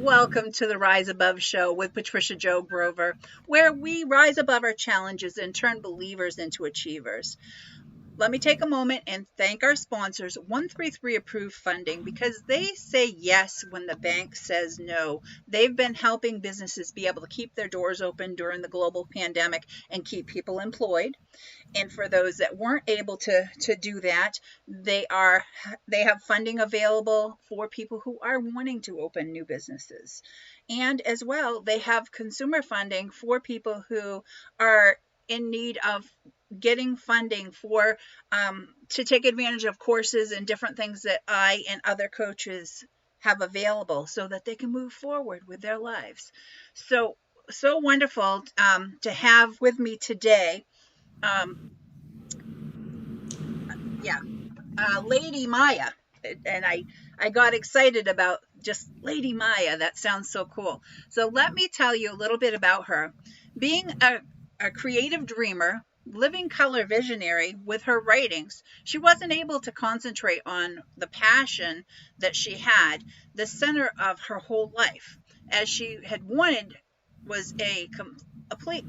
Welcome to the Rise Above show with Patricia Jo Grover, where we rise above our challenges and turn believers into achievers. Let me take a moment and thank our sponsors, 133 Approved Funding, because they say yes when the bank says no. They've been helping businesses be able to keep their doors open during the global pandemic and keep people employed. And for those that weren't able to do that, they have funding available for people who are wanting to open new businesses. And as well, they have consumer funding for people who are in need of getting funding for to take advantage of courses and different things that I and other coaches have available so that they can move forward with their lives. So wonderful to have with me today. Lady Maya. And I got excited about just Lady Maya. That sounds so cool. So let me tell you a little bit about her. Being a creative dreamer, living color visionary with her writings, she wasn't able to concentrate on the passion that she had, the center of her whole life, as she had wanted was a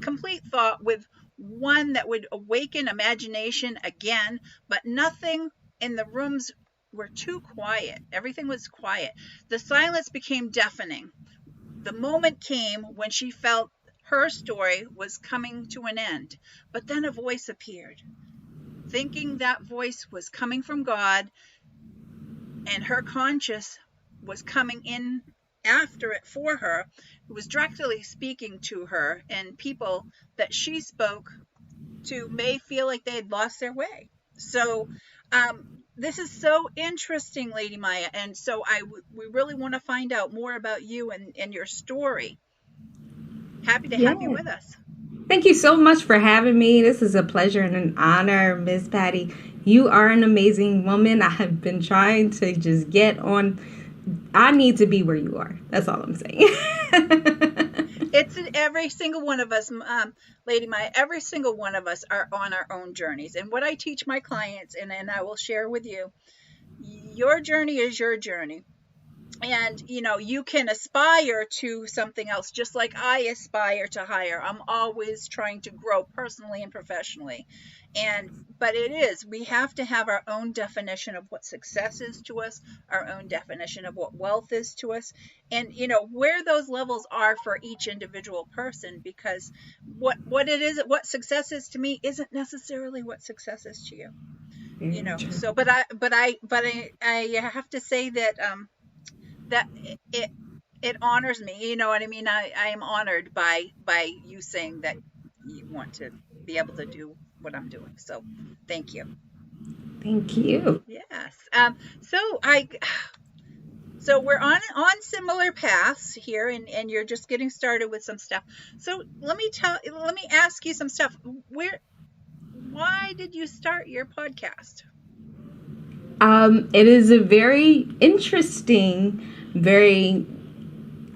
complete thought with one that would awaken imagination again, but nothing in the rooms were too quiet. Everything was quiet. The silence became deafening. The moment came when she felt her story was coming to an end, but then a voice appeared. Thinking that voice was coming from God, and her conscience was coming in after it for her, who was directly speaking to her, and people that she spoke to may feel like they had lost their way. So this is so interesting, Lady Maya, and so we really want to find out more about you and your story. Happy to have you with us. Thank you so much for having me. This is a pleasure and an honor, Miss Patty. You are an amazing woman. I have been trying to just get on. I need to be where you are. That's all I'm saying. It's every single one of us, Lady Maya, every single one of us are on our own journeys. And what I teach my clients, and I will share with you, your journey is your journey. And, you can aspire to something else, just like I aspire to higher. I'm always trying to grow personally and professionally. But we have to have our own definition of what success is to us, our own definition of what wealth is to us, and, where those levels are for each individual person, because what success is to me isn't necessarily what success is to you. So, but I have to say that, that it honors me, you know what I mean? I am honored by you saying that you want to be able to do what I'm doing. So thank you. Thank you. Yes. So we're on similar paths here, and you're just getting started with some stuff. So let me ask you some stuff. Why did you start your podcast? It is a very interesting, very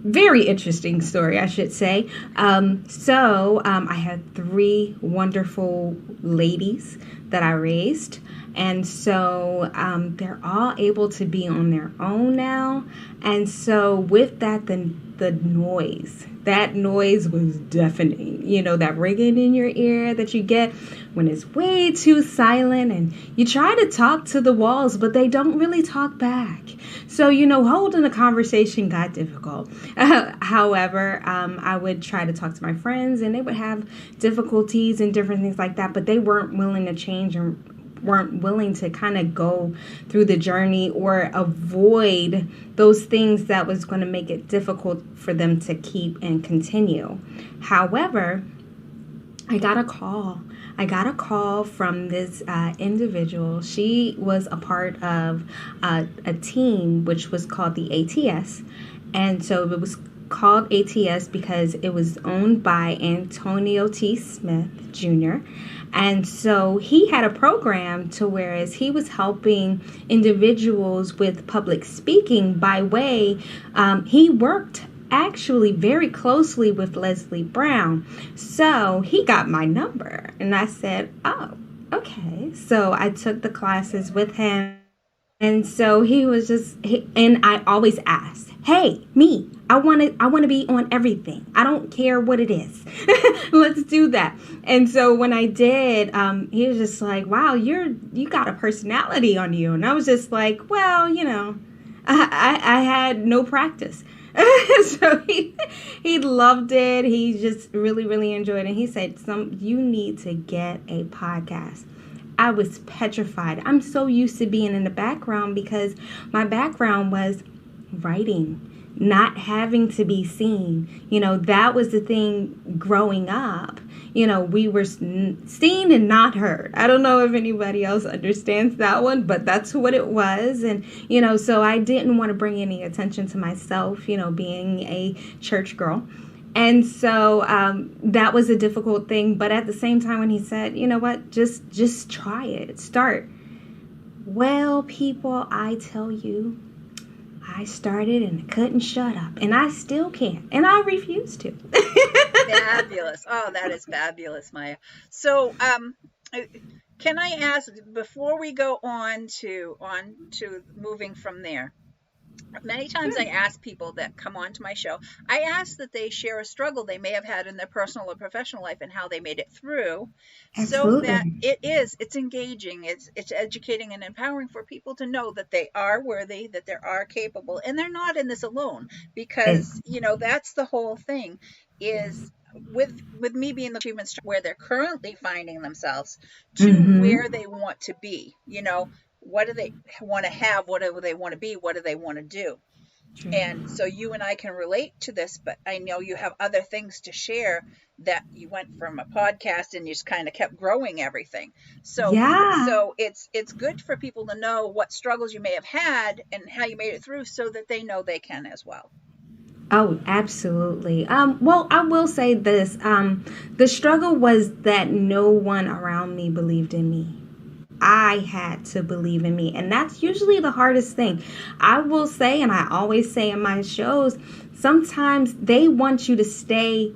interesting story, I should say. I had 3 wonderful ladies that I raised. And so they're all able to be on their own now. And so with that, the noise, that noise was deafening. That ringing in your ear that you get when it's way too silent, and you try to talk to the walls, but they don't really talk back. So, holding a conversation got difficult. However, I would try to talk to my friends, and they would have difficulties and different things like that, but they weren't willing to change and weren't willing to kind of go through the journey or avoid those things that was going to make it difficult for them to keep and continue. However, I got a call from this individual. She was a part of a team which was called the ATS. And so it was called ATS because it was owned by Antonio T. Smith Jr. And so he had a program to whereas he was helping individuals with public speaking by way, he worked actually very closely with Leslie Brown. So he got my number and I said, oh, okay. So I took the classes with him. And so he was and I always asked, "Hey, me, I want to be on everything. I don't care what it is. Let's do that." And so when I did, he was just like, "Wow, you got a personality on you." And I was just like, "Well, I had no practice." So he loved it. He just really really enjoyed it. And he said, you need to get a podcast." I was petrified. I'm so used to being in the background because my background was writing, not having to be seen. That was the thing growing up. We were seen and not heard. I don't know if anybody else understands that one, but that's what it was. And, so I didn't want to bring any attention to myself, being a church girl. And so that was a difficult thing. But at the same time, when he said, "You know what, just try it, start." Well, people, I tell you, I started and I couldn't shut up. And I still can't. And I refuse to. Fabulous. Oh, that is fabulous, Maya. So, can I ask, before we go on to moving from there, many times I ask people that come on to my show, I ask that they share a struggle they may have had in their personal or professional life and how they made it through, so that Absolutely. it's engaging, it's educating and empowering for people to know that they are worthy, that they are capable, and they're not in this alone. It, Because that's the whole thing, is with me being the achievement where they're currently finding themselves to where mm-hmm. they want to be. What do they want to have? What do they want to be? What do they want to do? And so you and I can relate to this, but I know you have other things to share, that you went from a podcast and you just kind of kept growing everything. So Yeah. so it's good for people to know what struggles you may have had and how you made it through, so that they know they can as well. Oh, absolutely. Well, I will say this. The struggle was that no one around me believed in me. I had to believe in me. And that's usually the hardest thing. I will say, and I always say in my shows, sometimes they want you to stay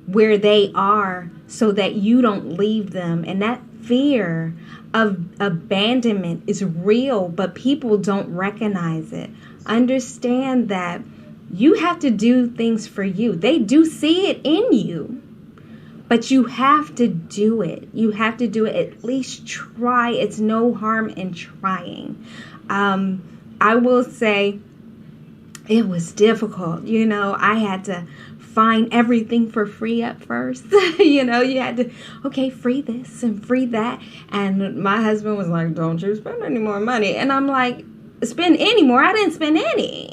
where they are so that you don't leave them. And that fear of abandonment is real, but people don't recognize it. Understand that you have to do things for you. They do see it in you, but you have to do it. You have to do it. At least try. It's no harm in trying. I will say it was difficult. I had to find everything for free at first. You had to, okay, free this and free that. And my husband was like, "Don't you spend any more money." And I'm like, "Spend any more? I didn't spend any."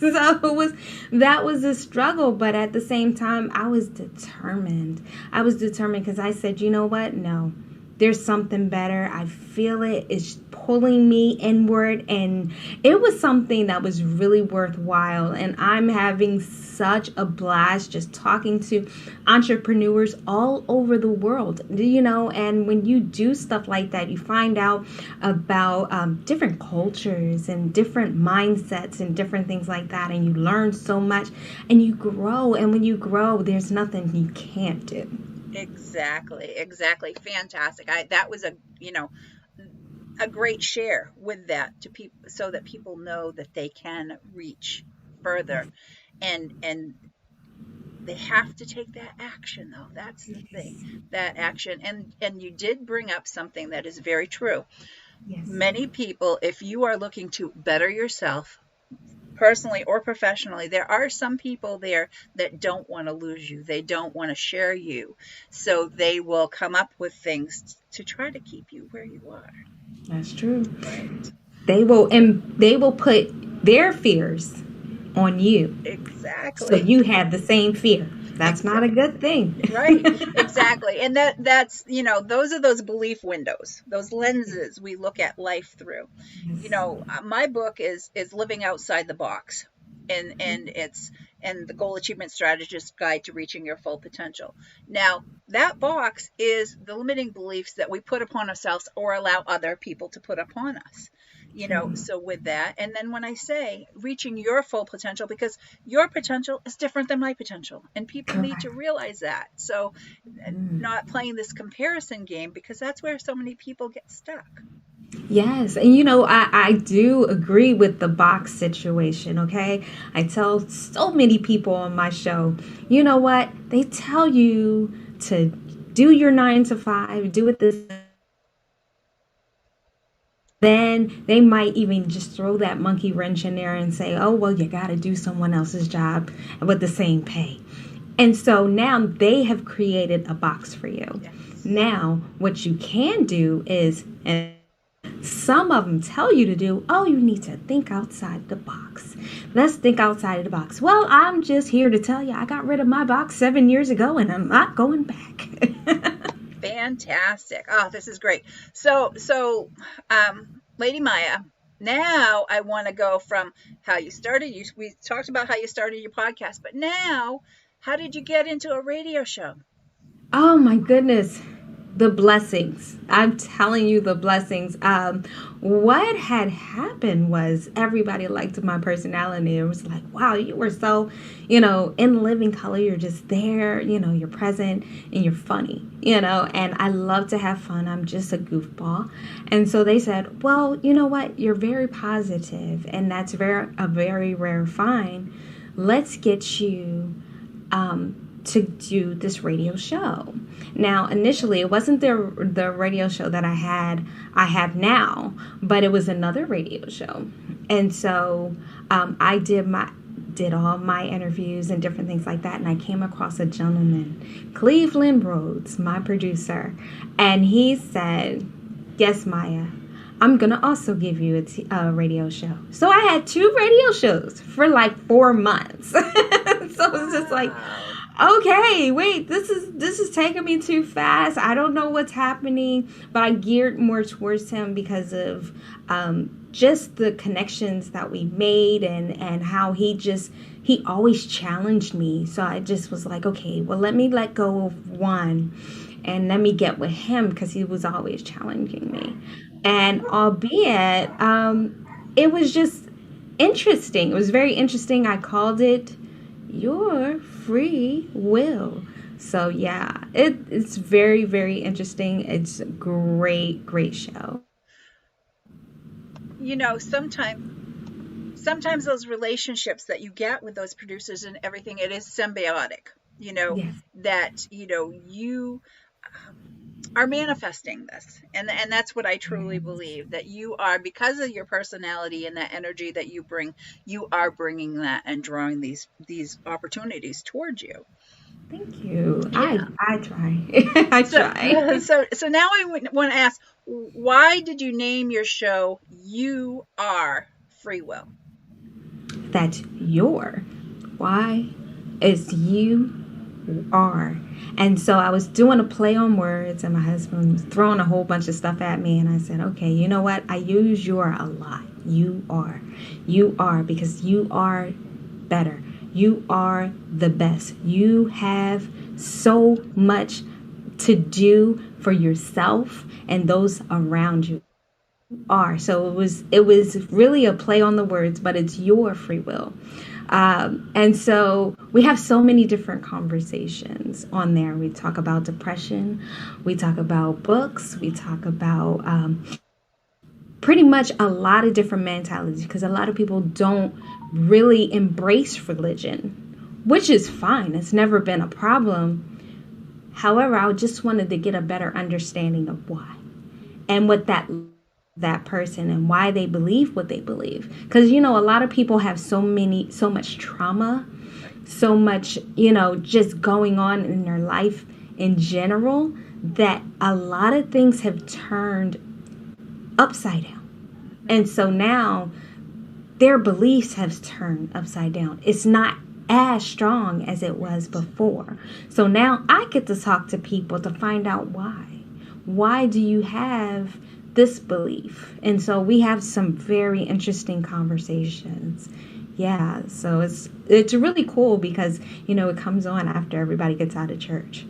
So that was a struggle, but at the same time I was determined. Because I said, "You know what, no, there's something better. I feel it's pulling me inward." And it was something that was really worthwhile, and I'm having such a blast just talking to entrepreneurs all over the world. And when you do stuff like that, you find out about different cultures and different mindsets and different things like that, and you learn so much and you grow. And when you grow, there's nothing you can't do. Exactly, fantastic. That was a great share with that to people, so that people know that they can reach further, and they have to take that action, though. That's the thing, that action. And you did bring up something that is very true. Yes. Many people, if you are looking to better yourself personally or professionally, there are some people there that don't want to lose you. They don't want to share you. So they will come up with things to try to keep you where you are. That's true. Right. They will put their fears on you. So Exactly. you have the same fear. That's not a Exactly. good thing. Right. Exactly. And that's, those are those belief windows, those lenses we look at life through. My book is Living Outside the Box. And the Goal Achievement Strategist Guide to Reaching Your Full Potential. Now, that box is the limiting beliefs that we put upon ourselves or allow other people to put upon us. True. So with that, and then when I say reaching your full potential, because your potential is different than my potential, and people need to Correct. realize that. So Mm. not playing this comparison game, because that's where so many people get stuck. Yes, and I do agree with the box situation, okay? I tell so many people on my show, you know what? They tell you to do your 9 to 5, do it this, then they might even just throw that monkey wrench in there and say, oh, well, you got to do someone else's job with the same pay. And so now they have created a box for you. Yes. Now, what you can do is, and some of them tell you to do, oh, you need to think outside the box. Let's think outside of the box. Well, I'm just here to tell you I got rid of my box 7 years ago and I'm not going back. Fantastic. Oh, this is great. Lady Maya, now I want to go from how you started. We talked about how you started your podcast, but now, how did you get into a radio show? Oh my goodness. The blessings. I'm telling you, the blessings. What had happened was everybody liked my personality. It was like, wow, you were so, in living color. You're just there, you're present and you're funny, and I love to have fun. I'm just a goofball. And so they said, well, you know what? You're very positive, and that's a very rare find. Let's get you to do this radio show. Now, initially, it wasn't the radio show that I have now, but it was another radio show. And so I did all my interviews and different things like that, and I came across a gentleman, Cleveland Rhodes, my producer, and he said, yes, Maya, I'm going to also give you a radio show. So I had 2 radio shows for like 4 months. So it's just like, okay, wait, this is taking me too fast. I don't know what's happening, but I geared more towards him because of just the connections that we made and how he always challenged me. So I just was like, okay, well, let me let go of one and let me get with him because he was always challenging me. And albeit, it was just interesting. It was very interesting. I called it your free will. So yeah, it's very, very interesting. It's a great show. Sometimes those relationships that you get with those producers and everything, it is symbiotic. Yes, That you are manifesting this, and that's what I truly yes. believe, that you are, because of your personality and that energy that you bring, you are bringing that and drawing these opportunities towards you. Thank you. I Yeah. I try. I So try. so now I want to ask, why did you name your show You Are Free Will? That's your. Why? It's you are. And so I was doing a play on words, and my husband was throwing a whole bunch of stuff at me. And I said, okay, you know what? I use your a lot. You are. You are, because you are better. You are the best. You have so much to do for yourself and those around you. Are. So it was really a play on the words, but it's your free will. And so we have so many different conversations on there. We talk about depression, we talk about books, we talk about pretty much a lot of different mentalities because a lot of people don't really embrace religion, which is fine. It's never been a problem. However, I just wanted to get a better understanding of why and what that person and why they believe what they believe, because a lot of people have so much trauma, Right. so much just going on in their life in general, that a lot of things have turned upside down. Hmm. And so now their beliefs have turned upside down. It's not as strong as it was Right. before. So now I get to talk to people to find out why. Why do you have this belief? And so we have some very interesting conversations. Yeah, so it's really cool because it comes on after everybody gets out of church.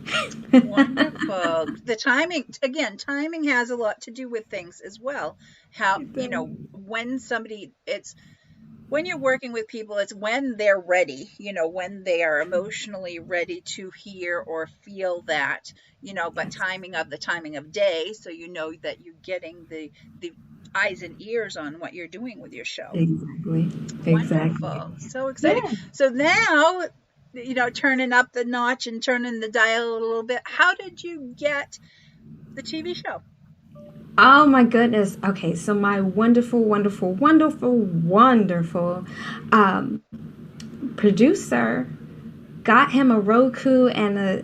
Wonderful. The timing, again, timing has a lot to do with things as well. How, when when you're working with people, it's when they're ready, when they are emotionally ready to hear or feel that, but Yes. timing of day, so that you're getting the eyes and ears on what you're doing with your show. Exactly. Exactly. Wonderful. So exciting. Yeah. So now, turning up the notch and turning the dial a little bit, how did you get the TV show? Oh my goodness. Okay, so my wonderful, wonderful, wonderful, wonderful um, producer got him a Roku and a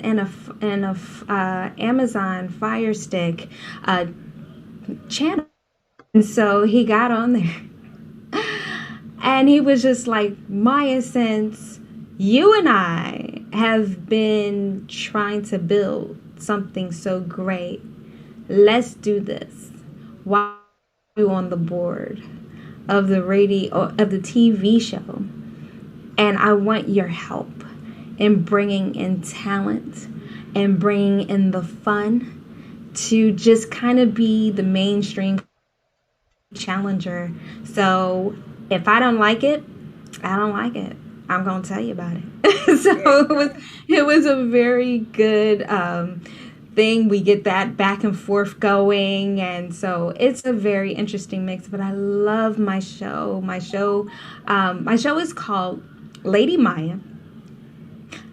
Amazon Fire Stick channel, and so he got on there, and he was just like, Maya, since you and I have been trying to build something so great, let's do this. Why are you on the board of the radio of the TV show? And I want your help in bringing in talent and bringing in the fun to just kind of be the mainstream challenger. So if I don't like it, I don't like it. I'm gonna tell you about it. So it was a very good thing. We get that back and forth going, and so it's a very interesting mix. But I love my show. My show is called Lady Maya.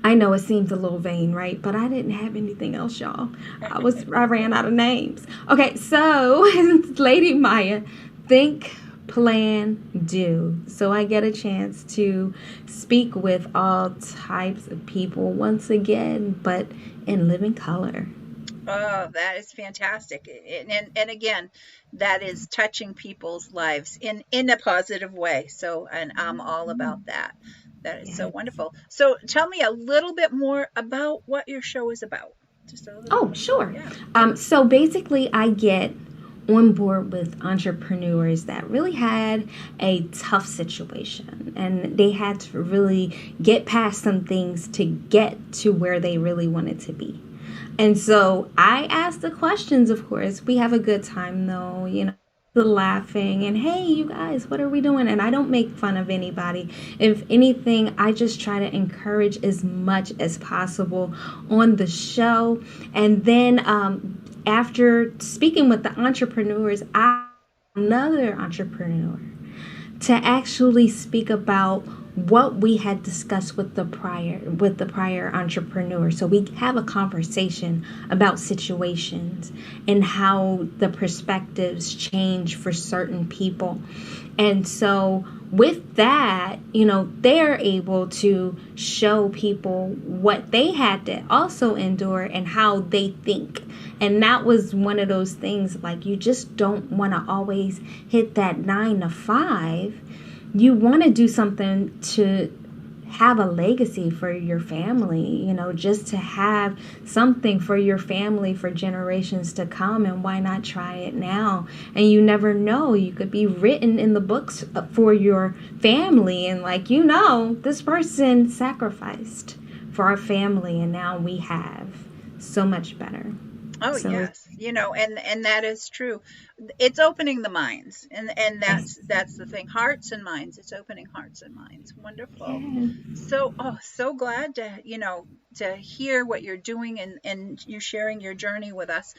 I know it seems a little vain, right? But I didn't have anything else, y'all. I ran out of names. Okay, so Lady Maya, think, plan, do. So I get a chance to speak with all types of people once again, but in living color. Oh, that is fantastic. And again, that is touching people's lives in a positive way. So, and I'm all about that. That is so Yes. wonderful. So tell me a little bit more about what your show is about. Just a little Oh, bit. sure. Yeah. So basically, I get on board with entrepreneurs that really had a tough situation and they had to really get past some things to get to where they really wanted to be. And so I ask the questions, of course. We have a good time, though, the laughing and, hey, you guys, what are we doing? And I don't make fun of anybody. If anything, I just try to encourage as much as possible on the show. And then after speaking with the entrepreneurs, another entrepreneur to actually speak about what we had discussed with the prior entrepreneur. So we have a conversation about situations and how the perspectives change for certain people. And so with that, they're able to show people what they had to also endure and how they think. And that was one of those things, like, you just don't want to always hit that 9 to 5. You want to do something to have a legacy for your family, just to have something for your family for generations to come. And why not try it now? And you never know, you could be written in the books for your family, and this person sacrificed for our family, and now we have so much better. Oh So yes, and that is true. It's opening the minds, and yes, that's the thing. Hearts and minds. It's opening hearts and minds. Wonderful. yes. So, so glad to hear what you're doing and you sharing your journey with us.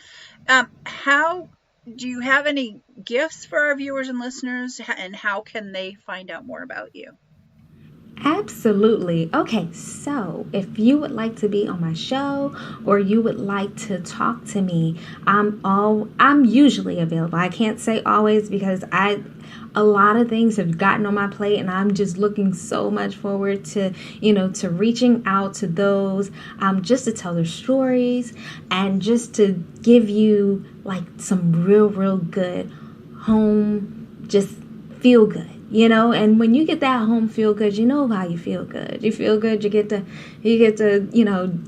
How do you have any gifts for our viewers and listeners, and how can they find out more about you? Absolutely. Okay, so if you would like to be on my show or you would like to talk to me, I'm usually available. I can't say always because a lot of things have gotten on my plate, and I'm just looking so much forward to reaching out to those, just to tell their stories and just to give you like some real good home, just feel good. And when you get that home feel good, you know how you feel good. You feel good. You get to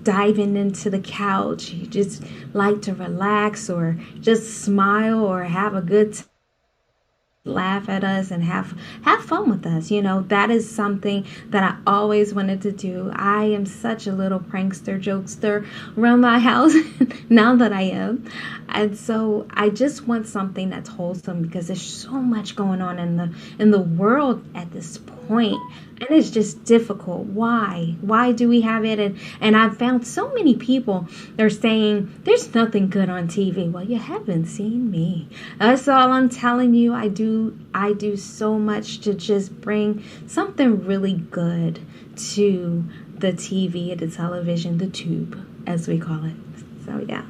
diving into the couch. You just like to relax or just smile or have a good laugh at us and have fun with us. That is something that I always wanted to do. I am such a little prankster, jokester around my house now that I am. And so I just want something that's wholesome because there's so much going on in the world at this point. point, and it's just difficult. Why do we have it? And I've found so many people, they're saying there's nothing good on TV. Well, you haven't seen me. That's all I'm telling you. I do so much to just bring something really good to the TV, the television, the tube, as we call it. So yeah.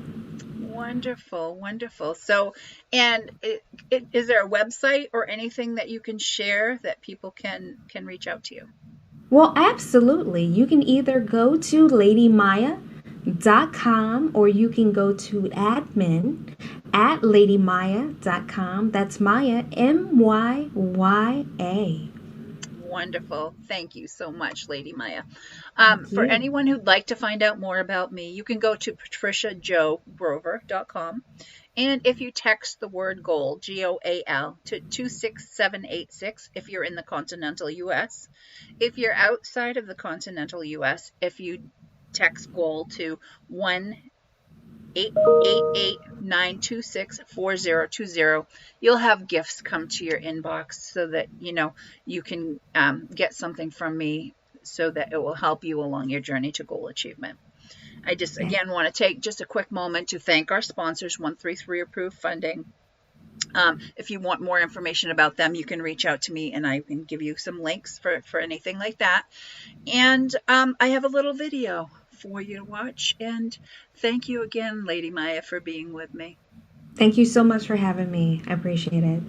Wonderful, wonderful. So, and is there a website or anything that you can share that people can reach out to you? Well, absolutely. You can either go to ladymaya.com or you can go to admin at ladymaya.com. That's Maya, Maya. Wonderful. Thank you so much, Lady Maya. Thank For you. anyone who'd like to find out more about me, you can go to patriciajogrover.com. And if you text the word goal, GOAL, to 26786 if you're in the continental US. If you're outside of the continental US, if you text goal to 1-888-926-4020, you'll have gifts come to your inbox so that you can get something from me so that it will help you along your journey to goal achievement. I just Okay. again want to take just a quick moment to thank our sponsors, 133 Approved Funding. If you want more information about them, you can reach out to me and I can give you some links for anything like that. And I have a little video for you to watch. And thank you again, Lady Maya, for being with me. Thank you so much for having me. I appreciate it.